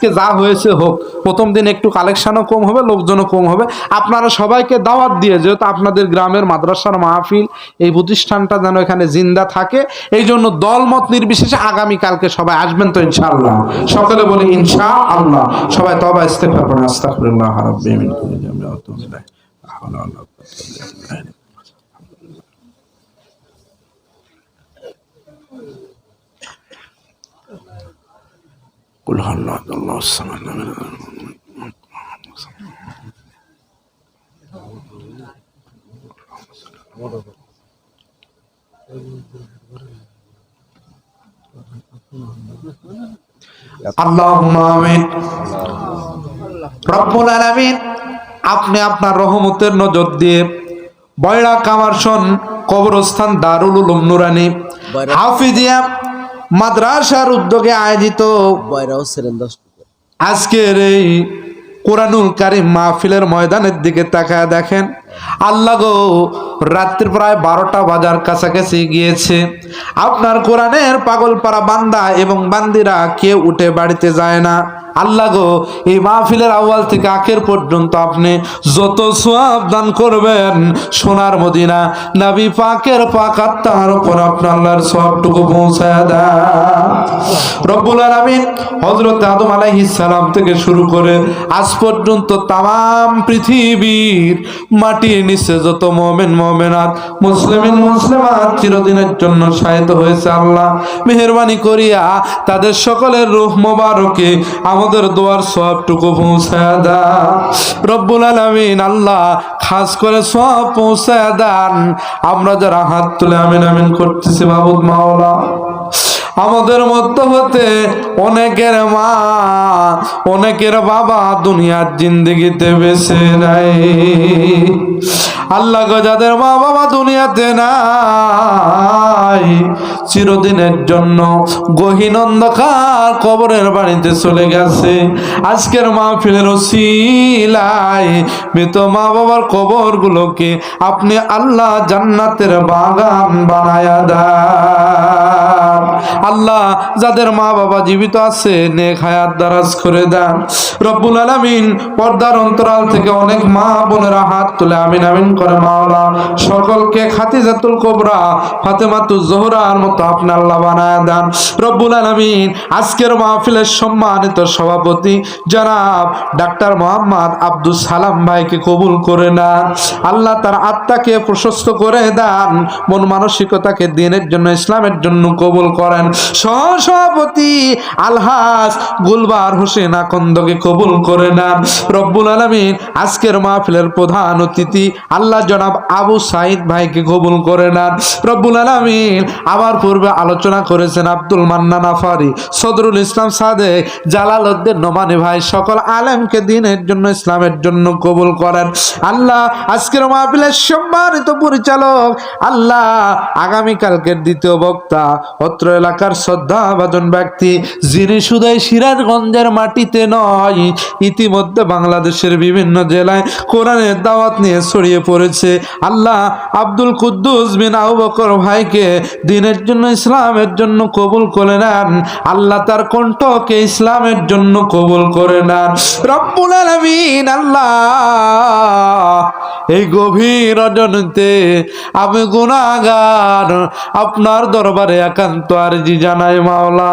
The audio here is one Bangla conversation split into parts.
আজকে যা হয়েছে হোক, প্রথম দিন একটু কালেকশনও কম হবে, লোকজনও কম হবে। আপনারা সবাইকে দাওয়াত দিয়ে, যেহেতু আপনাদের গ্রামের মাদ্রাসার মাহফিল, এই প্রতিষ্ঠানটা যেন এখানে জিন্দা থাকে, এই জন্য দলমত নির্বিশেষে আগামীকালকে সবাই আসবেন তো ইনশাআল্লাহ। সকলে বলে ইনশাআল্লাহ। সবাই তওবা ইস্তেগফার করেন। আস্তাগফিরুল্লাহ রাব্বি মিন কুল্লি যামবি ওয়া আতুবু ইলাইহি। কুল হুয়াল্লাহু সামাদ লাম ইয়ালিদ ওয়া লাম ইউলাদ। আল্লাহুম্মা আমিন। রব্বুল আলামিন, আপনি আপনার রহমতের নজর দিয়ে বয়রা কামারশন কবরস্থান দারুল উলুম নুরানী হাফিজিয়া মাদ্রাসার উদ্যোগে আয়োজিত আজকের এই কোরআনুল কারীম মাহফিলের ময়দানের দিকে তাকায় দেখেন, আল্লাহ গো, রাত্রি প্রায় 12টা বাজার কাছাকাছি গিয়েছে। আপনার কোরআনের পাগলপাড়া বান্দা এবং বান্দিরা কেউ উঠে বাড়িতে যায় না। আল্লাহ গো, এই মাহফিলের আউয়াল থেকে আখের পর্যন্ত আপনি যত সওয়াব দান করবেন, সোনার মদিনা নবী পাকের পাক আত্মার উপর আপনি আল্লাহর সওয়াবটুকু পৌঁছায় দেন রব্বুল আলামিন। হযরত আদম আলাইহিস সালাম থেকে শুরু করে আজ পর্যন্ত তাম পৃথিবীর মাটির নিচে যত মুমিন মুমিনাত মুসলিমিন মুসলিমাত চিরদিনের জন্য শাহিদ হয়েছে, আল্লাহ মেহেরবানি করিয়া তাদের সকলের রূহ মোবারকে আমাদের দোয়ার সওয়াবটুকু পৌঁছায় দাও রব্বুল আলামিন। আল্লাহ খাস করে সওয়াব পৌঁছায় দেন আমরা যারা হাত তুলে আমিন আমিন করতেছি। মাবুদ মাওলা, আমাদের মধ্যে হতে অনেকের মা অনেকের বাবা দুনিয়ার জিন্দেগিতে বেঁচে নাই। আল্লাহ গো, যাদের মা বাবা দুনিয়াতে নাই, চিরদিনের জন্য গহীন অন্ধকার কবরের বাড়িতে চলে গেছে, আজকের মাহফিলের ওসিলায় মৃত মা বাবার কবরগুলোকে আপনি আল্লাহ জান্নাতের বাগান বানায়া দেন। আল্লাহ, যাদের মা বাবা জীবিত আছে নেক হায়াত দারাজ করে দেন রব্বুল আলামিন। পর্দার অন্তরাল থেকে অনেক মা বোনেরা হাত তুলে আমিন আমিন করে মাওলা সকলকে খাদিজাতুল কুবরা ফাতেমাতুজ জোহরার মতো আপনি আল্লাহ বানায় দেন রব্বুল আলামিন। আজকের মাহফিলের সম্মানিত সভাপতি জনাব ডাক্তার মোহাম্মদ আব্দুল সালাম ভাইকে কবুল করে নেন আল্লাহ, তার আত্মাকে প্রশস্ত করে দেন, মন মানসিকতাকে দ্বীনের জন্য ইসলামের জন্য কবুল করেন। সহসভাপতি আলহাজ গুলবার হোসেন আকন্দকে কবুল করে নেন রব্বুল আলামিন। আজকের মাহফিলের প্রধান অতিথি আল্লাহ জনাব আবু সাইদ ভাইকে কবুল করে নেন রব্বুল আলামিন। আমার পূর্বে আলোচনা করেছেন আব্দুল মান্নান আফারি, সদরুল ইসলাম সাদেক, জালালউদ্দিন নোমানী ভাই, সকল আলেমকে দ্বীনের জন্য ইসলামের জন্য কবুল করেন আল্লাহ। আজকের মাহফিলের সম্মানিত পরিচালক আল্লাহ, আগামীকালকের দ্বিতীয় বক্তা অত্র এলাকার শ্রদ্ধাভাজন ব্যক্তি, যিনি শুধুই সিরাজগঞ্জের মাটিতে নয়, ইতিমধ্যে বাংলাদেশের বিভিন্ন জেলায় কোরআনের দাওয়াত নিয়ে ছড়িয়ে পড়েছে আল্লাহ, আব্দুল কুদ্দুস বিন আবু বকর ভাইকে দ্বীনের জন্য ইসলামের জন্য কবুল করে নেন আল্লাহ, তার কণ্ঠকে ইসলামের জন্য কবুল করে নেন রব্বুল আলামিন। আল্লাহ, এই গভীর রজনীতে আমি গুনাহগার আপনার দরবারে একান্ত আরজি জানাই মাওলা,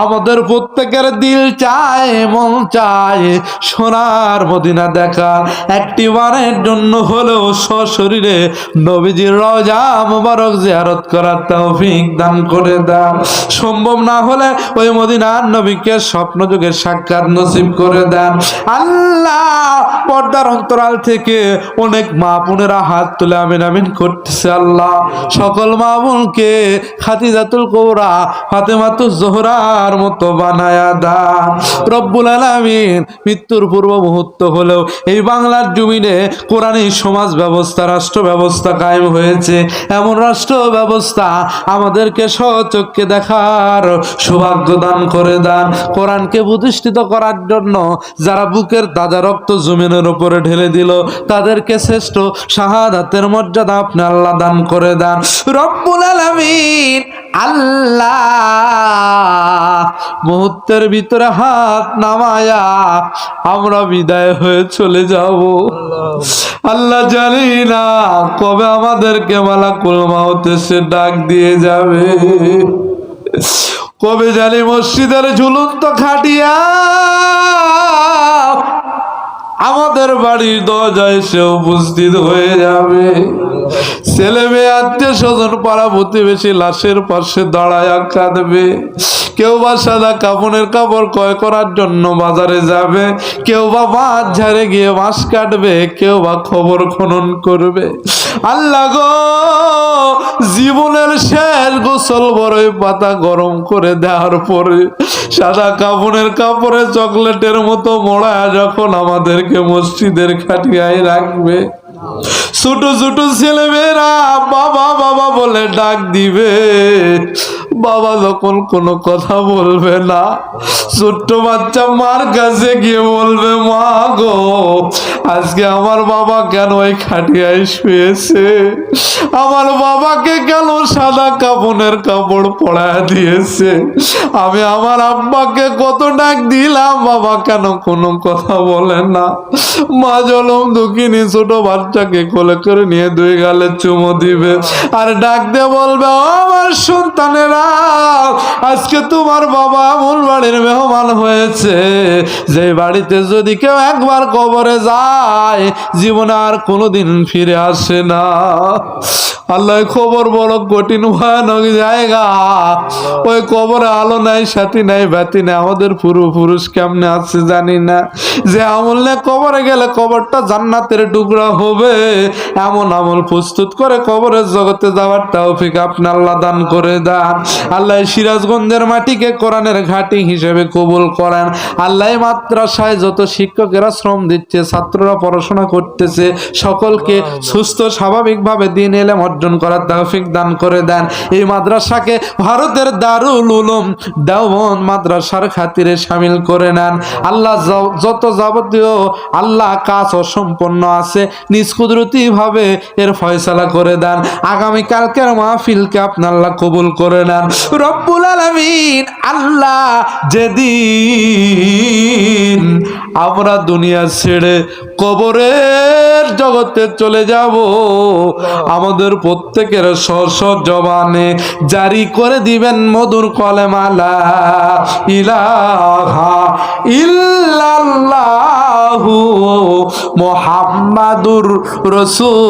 আমাদের প্রত্যেকের দিল চায় মন চায় সোনার মদিনা দেখা, একটি বারের জন্য হলেও সশরীরে নবীজির রওজা মুবারক জিয়ারত করার তৌফিক দান করে দেন। সম্ভব না হলে ওই মদিনার নবীকে স্বপ্ন যুগে সাক্ষাৎ নসিব করে দেন আল্লাহ। পর্দার অন্তরাল থেকে অনেক মা বোনেরা হাত তুলে আমিন আমিন করতেছে আল্লাহ, সকল মা বোনকে খাদিজাতুল কুবরা ফাতেমাতুজ জোহরার মতো বানায়া দান রব্বুল আলামিন। মৃত্যুর পূর্ব মুহূর্ত হলেও এই বাংলার জমিনে কোরআনী সমাজ ব্যবস্থা রাষ্ট্র ব্যবস্থা কায়েম হয়েছে, এমন রাষ্ট্র ব্যবস্থা আমাদেরকে স্বচক্ষে দেখার সৌভাগ্য দান করে দেন। কোরআনকে প্রতিষ্ঠিত করার জন্য যারা বুকের তাজা রক্ত জমিনের উপরে ঢেলে দিল, তাদেরকে শ্রেষ্ঠ শাহাদাতের মর্যাদা আপনি আল্লাহ দান করে দেন রব্বুল আলামিন। আল্লাহ, মুহূর্তের ভিতরে হাত নামায়া আমরা বিদায় হয়ে চলে যাব। আল্লাহ জানি না কবে আমাদেরকে মালাকুল মাউত এসে ডাক দিয়ে যাবে, কবে জানি মসজিদের ঝুলন্ত খাটিয়া আমাদের বাড়ির দরজায় এসে উপস্থিত হয়ে যাবে। ছেলে মেয়ে আত্মীয় স্বজন পাড়া প্রতিবেশী লাশের পাশে দাঁড়ায়া কাঁদবে। কেউ বা সাদা কাপড়ের কাপড় ক্রয় করার জন্য বাজারে যাবে, কেউ বা মাছ ঝাড়ে গিয়ে মাছ কাটবে, কেউ বা খবর খনন করবে। আল্লাহ গো, জীবনের শেষ গোসল বড়ই পাতা গরম করে দেওয়ার পরে সাদা কাপড়ের কাপড়ে চকলেটের মতো মোড়া যখন আমাদেরকে মসজিদের খাটিয়ায় রাখবে, ছোট ছোট ছেলেমেয়েরা বাবা বাবা বলে ডাক দিবে, বাবা যখন কোনো কথা বলবে না, ছোট্ট বাচ্চা মার কাছে গিয়ে বলবে, মা গো আজকে আমার বাবা কেন এই খাটিয়ায় শুয়েছে, আমার বাবাকে কেন সাদা কাপড়ের কাপড় পরায় দিয়েছে, আমি আমার আব্বাকে কত ডাক দিলাম, বাবা কেন কোনো কথা বলে না। মা জলম দুঃখিনী ছোট বাচ্চাকে কোলে করে নিয়ে দুই গালে চুমো দিবে আর ডাক দিয়ে বলবে, আমার সন্তানেরা আজকে তোমার বাবা আমুল বাড়ির মেহমান হয়েছে, যে বাড়িতে যদি কেউ একবার কবরে যায় জীবনে আর কোনোদিন ফিরে আসে না। আল্লাহ খবর বড় কঠিন ভয়ানক জায়গা, ওই কবরে আলো নাই, সাথী নাই, বাতি নাই, আমাদের পূর্বপুরুষ কেমনে আছে জানি না, যে আমল নিয়ে কবরে গেলে কবরটা জান্নাতের টুকরা হবে, এমন আমল প্রস্তুত করে কবরের জগতে যাওয়ার তৌফিক আপনি আল্লাহ দান করে দেন। আল্লাহ সিরাজগঞ্জের মাটিকে কোরআনের ঘাঁটি হিসেবে কবুল করেন। আল্লাহ মাদ্রাসায় যত শিক্ষকেরা শ্রম দিচ্ছে, ছাত্ররা পড়াশোনা করতেছে, সকলকে সুস্থ স্বাভাবিকভাবে দিন এলেম অর্জন করার তৌফিক দান করে দেন। এই মাদ্রাসাকে ভারতের দারুল উলুম দেওবন্দ মাদ্রাসার খাতিরে শামিল করে নেন। আল্লাহ যত যাবতীয় আল্লাহ কাজ অসম্পন্ন আছে নিজ কুদরতি ভাবে এর ফয়সালা করে দেন। আগামী কালকের মাহফিলকে আপনি আল্লাহ কবুল করে নেন রব্বুল আলামিন। আল্লাহ যেদিন আমরা দুনিয়া ছেড়ে কবরের জগতে চলে যাব, আমাদের প্রত্যেকের স্ব জবানে জারি করে দিবেন মধুর কলেমা লা ইলাহা ইল্লাল্লাহু মুহাম্মাদুর রাসূলুল্লাহ।